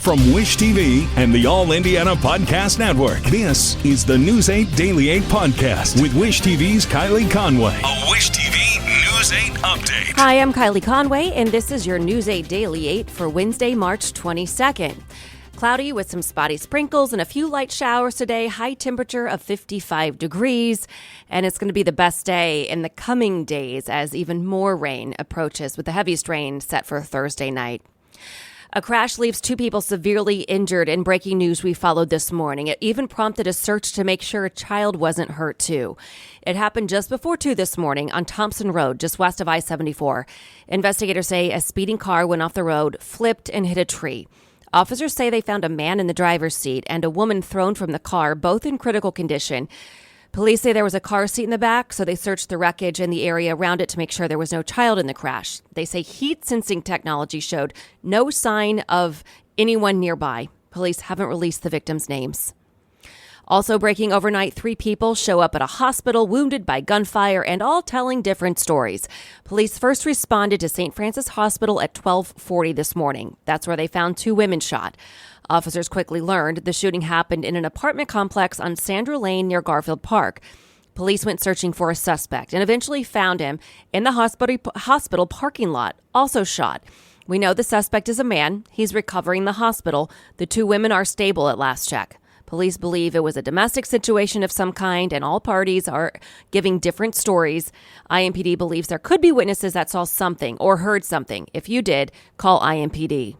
From Wish TV and the All Indiana Podcast Network, this is the News 8 Daily 8 Podcast with Wish TV's Kylie Conway. A Wish TV News 8 update. Hi, I'm Kylie Conway, and this is your News 8 Daily 8 for Wednesday, March 22nd. Cloudy with some spotty sprinkles and a few light showers today, high temperature of 55 degrees. And it's going to be the best day in the coming days as even more rain approaches, with the heaviest rain set for Thursday night. A crash leaves 2 people severely injured in breaking news we followed this morning. It even prompted a search to make sure a child wasn't hurt, too. It happened just before 2 this morning on Thompson Road, just west of I-74. Investigators say a speeding car went off the road, flipped, and hit a tree. Officers say they found a man in the driver's seat and a woman thrown from the car, both in critical condition. Police say there was a car seat in the back, so they searched the wreckage and the area around it to make sure there was no child in the crash. They say heat-sensing technology showed no sign of anyone nearby. Police haven't released the victims' names. Also breaking overnight, 3 people show up at a hospital wounded by gunfire and all telling different stories. Police first responded to St. Francis Hospital at 12:40 this morning. That's where they found 2 women shot. Officers quickly learned the shooting happened in an apartment complex on Sandra Lane near Garfield Park. Police went searching for a suspect and eventually found him in the hospital parking lot, also shot. We know the suspect is a man. He's recovering in the hospital. The 2 women are stable at last check. Police believe it was a domestic situation of some kind, and all parties are giving different stories. IMPD believes there could be witnesses that saw something or heard something. If you did, call IMPD.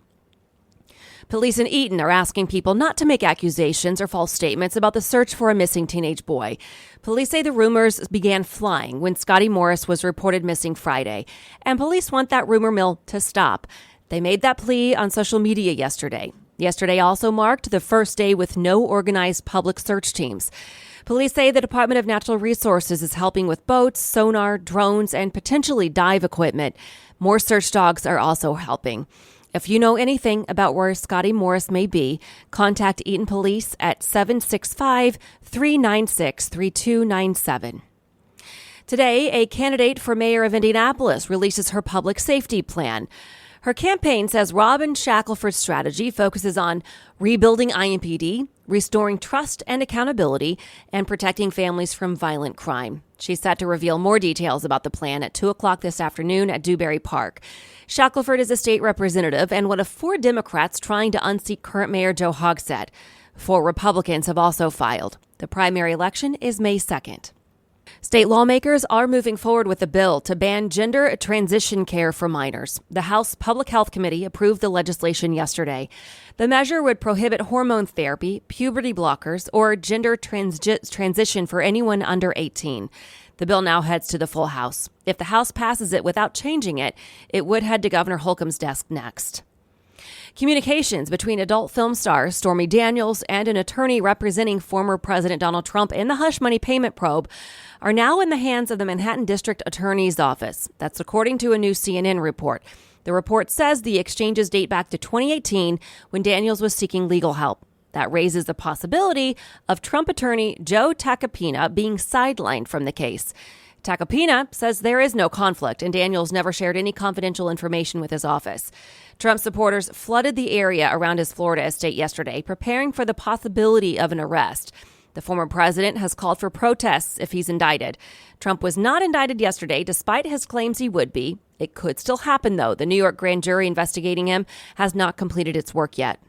Police in Eaton are asking people not to make accusations or false statements about the search for a missing teenage boy. Police say the rumors began flying when Scotty Morris was reported missing Friday, and police want that rumor mill to stop. They made that plea on social media yesterday. Yesterday also marked the first day with no organized public search teams. Police say the Department of Natural Resources is helping with boats, sonar, drones, and potentially dive equipment. More search dogs are also helping. If you know anything about where Scotty Morris may be, contact Eaton Police at 765-396-3297. Today, a candidate for mayor of Indianapolis releases her public safety plan. Her campaign says Robin Shackelford's strategy focuses on rebuilding IMPD, restoring trust and accountability, and protecting families from violent crime. She's set to reveal more details about the plan at 2 o'clock this afternoon at Dewberry Park. Shackelford is a state representative and one of 4 Democrats trying to unseat current Mayor Joe Hogsett. 4 Republicans have also filed. The primary election is May 2nd. State lawmakers are moving forward with a bill to ban gender transition care for minors. The House Public Health Committee approved the legislation yesterday. The measure would prohibit hormone therapy, puberty blockers, or gender transition for anyone under 18. The bill now heads to the full House. If the House passes it without changing it, it would head to Governor Holcomb's desk next. Communications between adult film star Stormy Daniels and an attorney representing former President Donald Trump in the hush money payment probe are now in the hands of the Manhattan District Attorney's Office. That's according to a new CNN report. The report says the exchanges date back to 2018 when Daniels was seeking legal help. That raises the possibility of Trump attorney Joe Tacopina being sidelined from the case. Tacopina says there is no conflict, and Daniels never shared any confidential information with his office. Trump supporters flooded the area around his Florida estate yesterday, preparing for the possibility of an arrest. The former president has called for protests if he's indicted. Trump was not indicted yesterday, despite his claims he would be. It could still happen, though. The New York grand jury investigating him has not completed its work yet.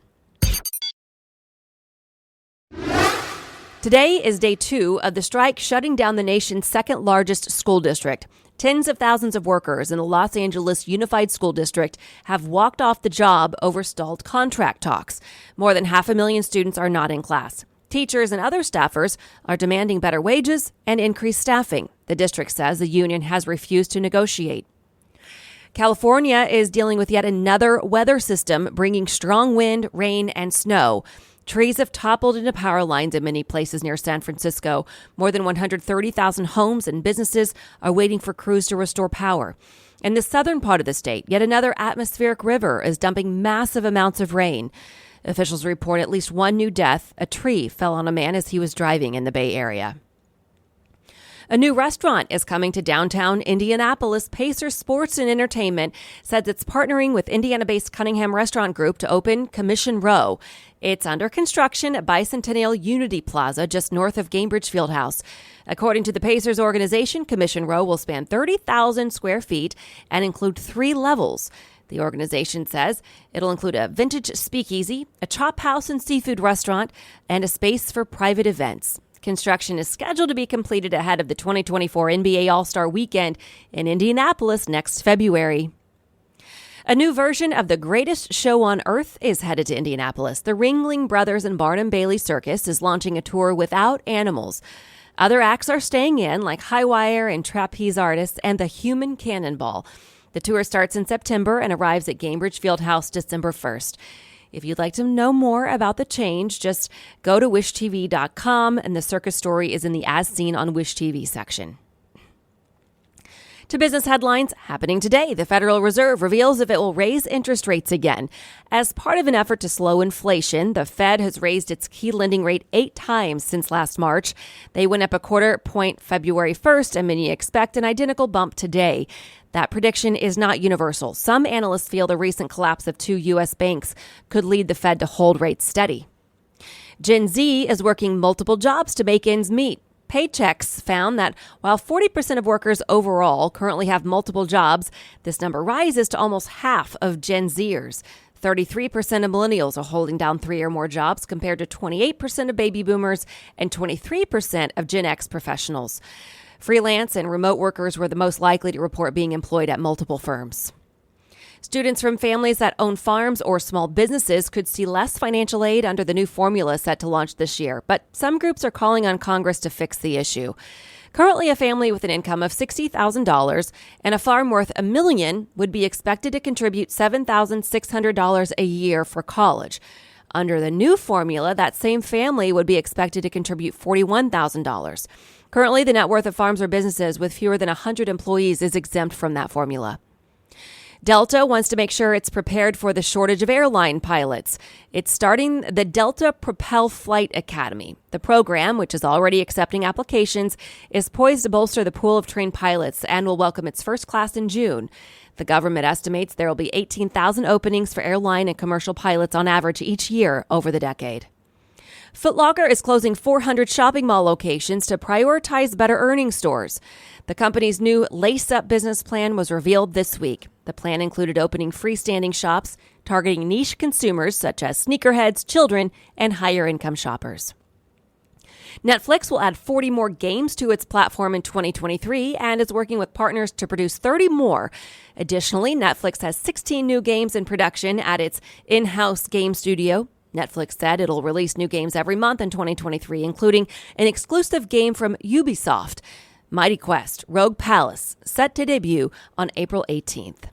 Today is day 2 of the strike shutting down the nation's second largest school district. Tens of thousands of workers in the Los Angeles Unified School District have walked off the job over stalled contract talks. More than 500,000 students are not in class. Teachers and other staffers are demanding better wages and increased staffing. The district says the union has refused to negotiate. California is dealing with yet another weather system, bringing strong wind, rain, and snow. Trees have toppled into power lines in many places near San Francisco. More than 130,000 homes and businesses are waiting for crews to restore power. In the southern part of the state, yet another atmospheric river is dumping massive amounts of rain. Officials report at least one new death. A tree fell on a man as he was driving in the Bay Area. A new restaurant is coming to downtown Indianapolis. Pacers Sports and Entertainment says it's partnering with Indiana-based Cunningham Restaurant Group to open Commission Row. It's under construction at Bicentennial Unity Plaza, just north of Gainbridge Fieldhouse. According to the Pacers organization, Commission Row will span 30,000 square feet and include 3 levels. The organization says it'll include a vintage speakeasy, a chop house and seafood restaurant, and a space for private events. Construction is scheduled to be completed ahead of the 2024 NBA All-Star Weekend in Indianapolis next February. A new version of The Greatest Show on Earth is headed to Indianapolis. The Ringling Brothers and Barnum Bailey Circus is launching a tour without animals. Other acts are staying in, like High Wire and Trapeze Artists and the Human Cannonball. The tour starts in September and arrives at Gainbridge Fieldhouse December 1st. If you'd like to know more about the change, just go to wishtv.com, and the circus story is in the As Seen on Wish TV section. To business headlines happening today, the Federal Reserve reveals if it will raise interest rates again. As part of an effort to slow inflation, the Fed has raised its key lending rate 8 times since last March. They went up a quarter point February 1st, and many expect an identical bump today. That prediction is not universal. Some analysts feel the recent collapse of 2 U.S. banks could lead the Fed to hold rates steady. Gen Z is working multiple jobs to make ends meet. Paychecks found that while 40% of workers overall currently have multiple jobs, this number rises to almost half of Gen Zers. 33% of millennials are holding down 3 or more jobs compared to 28% of baby boomers and 23% of Gen X professionals. Freelance and remote workers were the most likely to report being employed at multiple firms. Students from families that own farms or small businesses could see less financial aid under the new formula set to launch this year, but some groups are calling on Congress to fix the issue. Currently, a family with an income of $60,000 and a farm worth $1 million would be expected to contribute $7,600 a year for college. Under the new formula, that same family would be expected to contribute $41,000. Currently, the net worth of farms or businesses with fewer than 100 employees is exempt from that formula. Delta wants to make sure it's prepared for the shortage of airline pilots. It's starting the Delta Propel Flight Academy. The program, which is already accepting applications, is poised to bolster the pool of trained pilots and will welcome its first class in June. The government estimates there will be 18,000 openings for airline and commercial pilots on average each year over the decade. Foot Locker is closing 400 shopping mall locations to prioritize better earning stores. The company's new Lace Up business plan was revealed this week. The plan included opening freestanding shops targeting niche consumers such as sneakerheads, children, and higher-income shoppers. Netflix will add 40 more games to its platform in 2023 and is working with partners to produce 30 more. Additionally, Netflix has 16 new games in production at its in-house game studio. Netflix said it'll release new games every month in 2023, including an exclusive game from Ubisoft, Mighty Quest: Rogue Palace, set to debut on April 18th.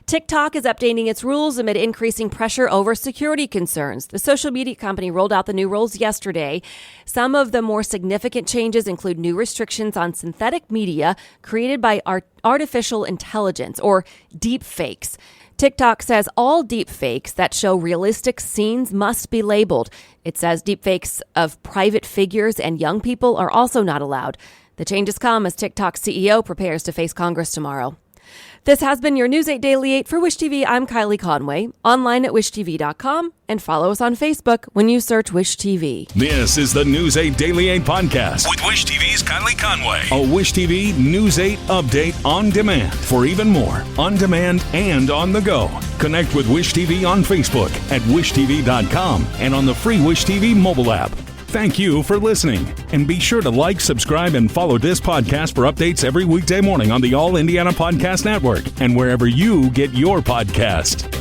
TikTok is updating its rules amid increasing pressure over security concerns. The social media company rolled out the new rules yesterday. Some of the more significant changes include new restrictions on synthetic media created by artificial intelligence, or deepfakes. TikTok says all deepfakes that show realistic scenes must be labeled. It says deepfakes of private figures and young people are also not allowed. The changes come as TikTok's CEO prepares to face Congress tomorrow. This has been your News 8 Daily 8 for Wish TV. I'm Kylie Conway, online at wishtv.com, and follow us on Facebook when you search Wish TV. This is the News 8 Daily 8 podcast with Wish TV's Kylie Conway. A Wish TV News 8 update on demand for even more on demand and on the go. Connect with Wish TV on Facebook at wishtv.com and on the free Wish TV mobile app. Thank you for listening, and be sure to like, subscribe, and follow this podcast for updates every weekday morning on the All Indiana Podcast Network and wherever you get your podcast.